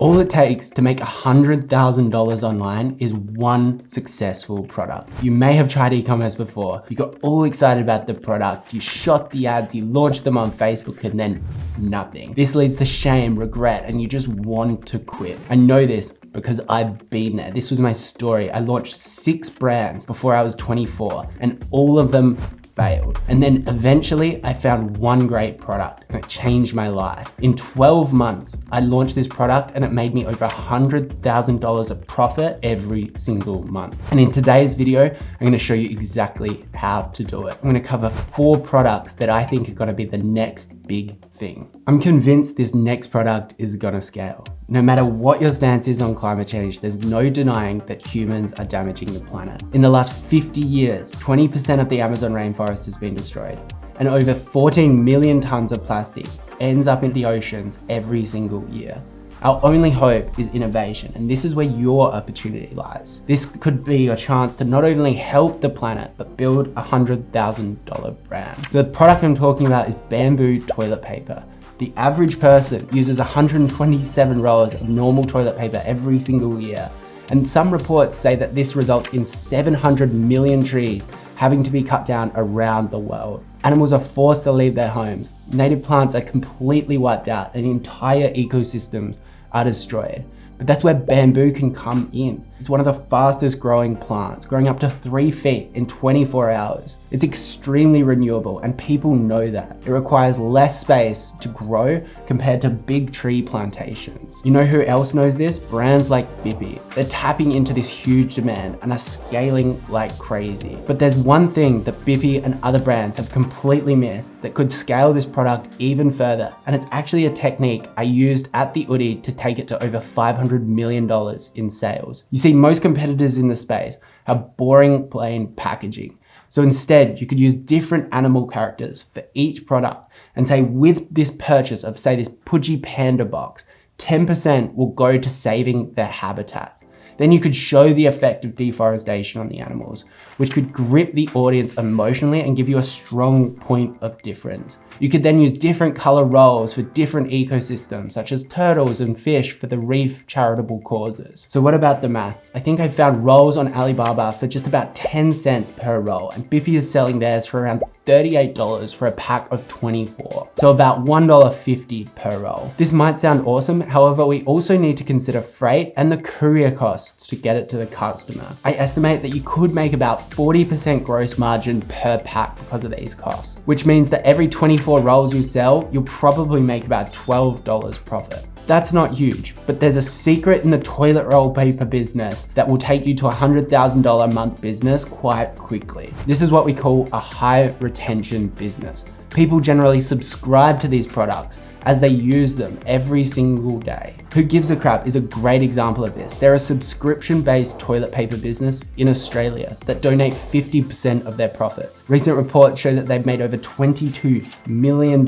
All it takes to make $100,000 online is one successful product. You may have tried e-commerce before. You got all excited about the product. You shot the ads, you launched them on Facebook, and then nothing. This leads to shame, regret, and you just want to quit. I know this because I've been there. This was my story. I launched 6 brands before I was 24, and all of them failed. And then eventually I found one great product and it changed my life. In 12 months, I launched this product and it made me over $100,000 of profit every single month. And in today's video, I'm gonna show you exactly how to do it. I'm gonna cover 4 products that I think are gonna be the next big thing. I'm convinced this next product is gonna scale. No matter what your stance is on climate change, there's no denying that humans are damaging the planet. In the last 50 years, 20% of the Amazon rainforest has been destroyed, and over 14 million tons of plastic ends up in the oceans every single year. Our only hope is innovation, and this is where your opportunity lies. This could be your chance to not only help the planet, but build a $100,000 brand. So the product I'm talking about is bamboo toilet paper. The average person uses 127 rolls of normal toilet paper every single year. And some reports say that this results in 700 million trees having to be cut down around the world. Animals are forced to leave their homes. Native plants are completely wiped out and entire ecosystems are destroyed. But that's where bamboo can come in. It's one of the fastest growing plants, growing up to 3 feet in 24 hours. It's extremely renewable and people know that. It requires less space to grow compared to big tree plantations. You know who else knows this? Brands like Bippy. They're tapping into this huge demand and are scaling like crazy. But there's one thing that Bippy and other brands have completely missed that could scale this product even further. And it's actually a technique I used at the Oodie to take it to over $500 million in sales. You see, most competitors in the space have boring plain packaging. So instead, you could use different animal characters for each product and say with this purchase of say this Pudgy Panda box, 10% will go to saving their habitat. Then you could show the effect of deforestation on the animals, which could grip the audience emotionally and give you a strong point of difference. You could then use different color rolls for different ecosystems, such as turtles and fish for the reef charitable causes. So what about the maths? I think I found rolls on Alibaba for just about 10 cents per roll, and Bippy is selling theirs for around $38 for a pack of 24. So about $1.50 per roll. This might sound awesome, however, we also need to consider freight and the courier costs to get it to the customer. I estimate that you could make about 40% gross margin per pack because of these costs, which means that every 24 rolls you sell, you'll probably make about $12 profit. That's not huge, but there's a secret in the toilet roll paper business that will take you to a $100,000 a month business quite quickly. This is what we call a high retention business. People generally subscribe to these products as they use them every single day. Who Gives a Crap is a great example of this. They're a subscription-based toilet paper business in Australia that donate 50% of their profits. Recent reports show that they've made over $22 million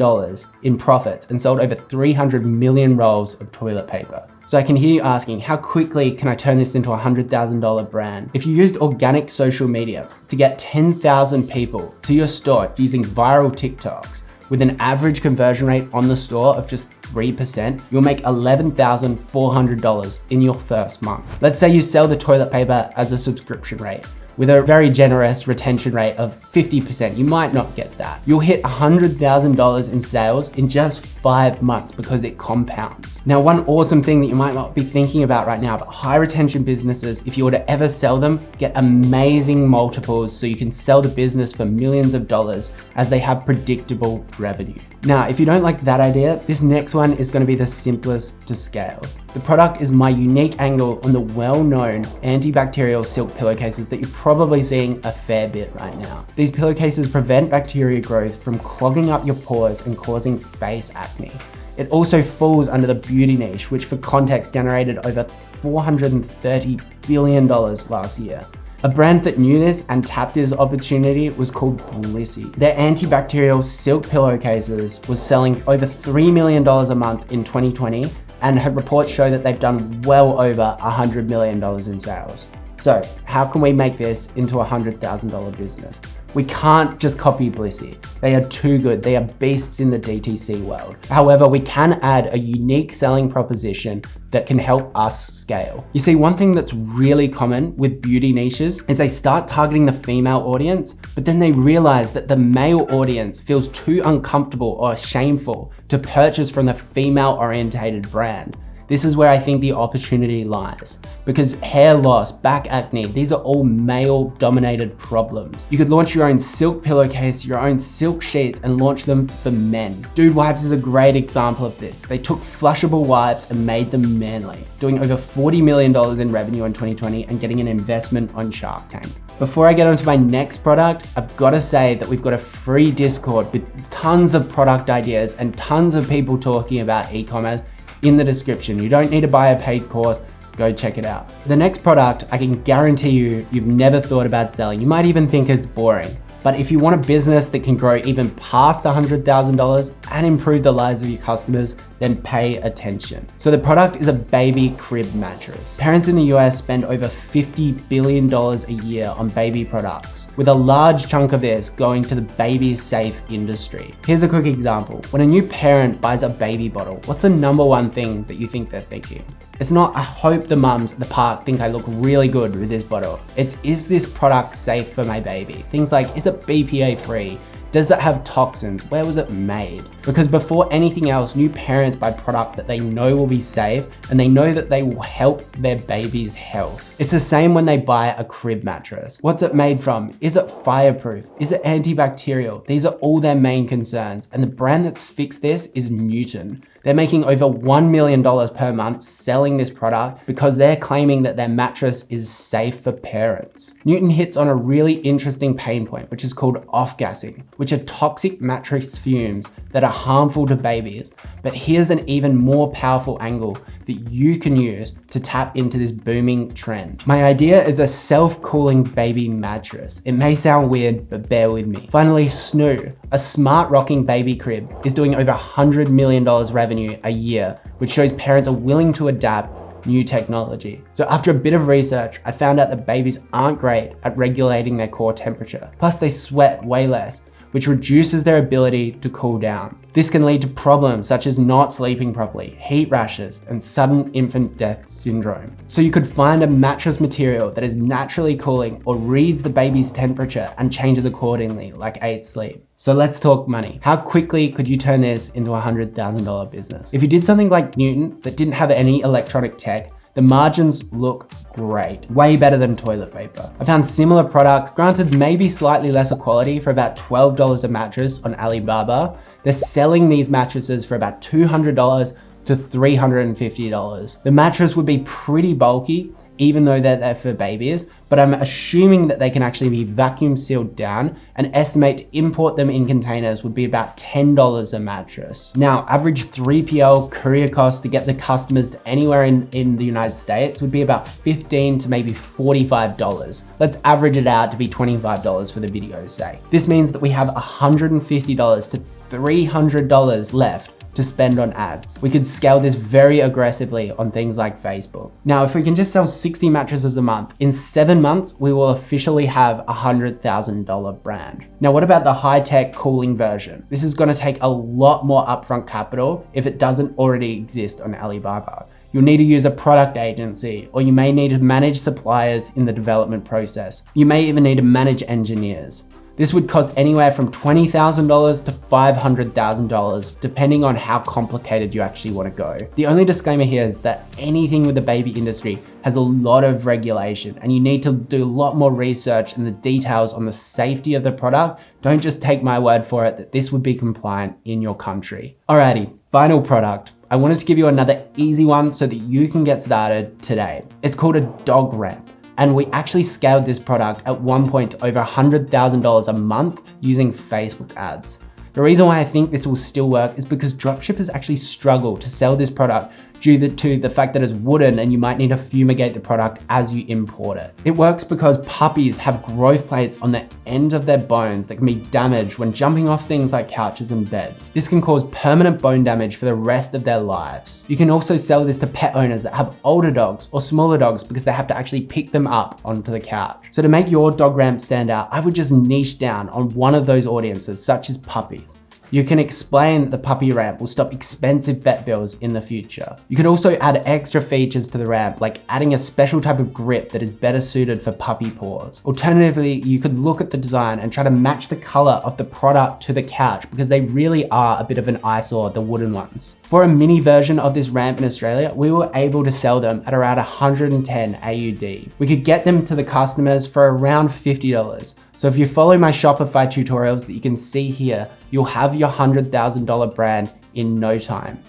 in profits and sold over 300 million rolls of toilet paper. So I can hear you asking, how quickly can I turn this into a $100,000 brand? If you used organic social media to get 10,000 people to your store using viral TikToks, with an average conversion rate on the store of just 3%, you'll make $11,400 in your first month. Let's say you sell the toilet paper as a subscription rate. With a very generous retention rate of 50%, you might not get that. You'll hit $100,000 in sales in just 5 months because it compounds. Now, one awesome thing that you might not be thinking about right now, but high retention businesses, if you were to ever sell them, get amazing multiples so you can sell the business for millions of dollars as they have predictable revenue. Now, if you don't like that idea, this next one is going to be the simplest to scale. The product is my unique angle on the well-known antibacterial silk pillowcases that you're probably seeing a fair bit right now. These pillowcases prevent bacteria growth from clogging up your pores and causing face acne. It also falls under the beauty niche, which for context generated over $430 billion last year. A brand that knew this and tapped this opportunity was called Blissy. Their antibacterial silk pillowcases was selling over $3 million a month in 2020, and reports show that they've done well over $100 million in sales. So how can we make this into a $100,000 business? We can't just copy Blissy. They are too good. They are beasts in the DTC world. However, we can add a unique selling proposition that can help us scale. You see, one thing that's really common with beauty niches is they start targeting the female audience, but then they realize that the male audience feels too uncomfortable or shameful to purchase from the female-orientated brand. This is where I think the opportunity lies, because hair loss, back acne, these are all male-dominated problems. You could launch your own silk pillowcase, your own silk sheets, and launch them for men. Dude Wipes is a great example of this. They took flushable wipes and made them manly, doing over $40 million in revenue in 2020 and getting an investment on Shark Tank. Before I get onto my next product, I've got to say that we've got a free Discord with tons of product ideas and tons of people talking about e-commerce in the description. You don't need to buy a paid course, go check it out. The next product, I can guarantee you've never thought about selling. You might even think it's boring. But if you want a business that can grow even past $100,000 and improve the lives of your customers, then pay attention. So the product is a baby crib mattress. Parents in the US spend over $50 billion a year on baby products, with a large chunk of this going to the baby safe industry. Here's a quick example. When a new parent buys a baby bottle, what's the number one thing that you think they're thinking? It's not, I hope the mums at the park think I look really good with this bottle. It's, is this product safe for my baby? Things like, is it BPA free? Does it have toxins? Where was it made? Because before anything else, new parents buy products that they know will be safe and they know that they will help their baby's health. It's the same when they buy a crib mattress. What's it made from? Is it fireproof? Is it antibacterial? These are all their main concerns. And the brand that's fixed this is Newton. They're making over $1 million per month selling this product because they're claiming that their mattress is safe for parents. Newton hits on a really interesting pain point, which is called off-gassing, which are toxic mattress fumes that are harmful to babies. But here's an even more powerful angle that you can use to tap into this booming trend. My idea is a self-cooling baby mattress. It may sound weird, but bear with me. Finally, Snoo, a smart rocking baby crib, is doing over $100 million revenue a year, which shows parents are willing to adapt new technology. So after a bit of research, I found out that babies aren't great at regulating their core temperature. Plus they sweat way less, which reduces their ability to cool down. This can lead to problems such as not sleeping properly, heat rashes, and sudden infant death syndrome. So you could find a mattress material that is naturally cooling or reads the baby's temperature and changes accordingly, like 8 Sleep. So let's talk money. How quickly could you turn this into a $100,000 business? If you did something like Newton that didn't have any electronic tech, the margins look great, way better than toilet paper. I found similar products, granted maybe slightly lesser quality, for about $12 a mattress on Alibaba. They're selling these mattresses for about $200 to $350. The mattress would be pretty bulky, even though they're there for babies, but I'm assuming that they can actually be vacuum sealed down, and estimate to import them in containers would be about $10 a mattress. Now, average 3PL courier cost to get the customers to anywhere in the United States would be about $15 to maybe $45. Let's average it out to be $25 for the video's sake. This means that we have $150 to $300 left to spend on ads. We could scale this very aggressively on things like Facebook. Now, if we can just sell 60 mattresses a month, in 7 months, we will officially have a $100,000 brand. Now, what about the high-tech cooling version? This is gonna take a lot more upfront capital if it doesn't already exist on Alibaba. You'll need to use a product agency, or you may need to manage suppliers in the development process. You may even need to manage engineers. This would cost anywhere from $20,000 to $500,000, depending on how complicated you actually want to go. The only disclaimer here is that anything with the baby industry has a lot of regulation, and you need to do a lot more research and the details on the safety of the product. Don't just take my word for it that this would be compliant in your country. Alrighty, final product. I wanted to give you another easy one so that you can get started today. It's called a dog rep. And we actually scaled this product at one point to over $100,000 a month using Facebook ads. The reason why I think this will still work is because dropshippers actually struggle to sell this product due to the fact that it's wooden and you might need to fumigate the product as you import it. It works because puppies have growth plates on the end of their bones that can be damaged when jumping off things like couches and beds. This can cause permanent bone damage for the rest of their lives. You can also sell this to pet owners that have older dogs or smaller dogs because they have to actually pick them up onto the couch. So to make your dog ramp stand out, I would just niche down on one of those audiences, such as puppies. You can explain that the puppy ramp will stop expensive vet bills in the future. You could also add extra features to the ramp, like adding a special type of grip that is better suited for puppy paws. Alternatively, you could look at the design and try to match the color of the product to the couch because they really are a bit of an eyesore, the wooden ones. For a mini version of this ramp in Australia, we were able to sell them at around 110 AUD. We could get them to the customers for around $50. So if you follow my Shopify tutorials that you can see here, you'll have your $100,000 brand in no time.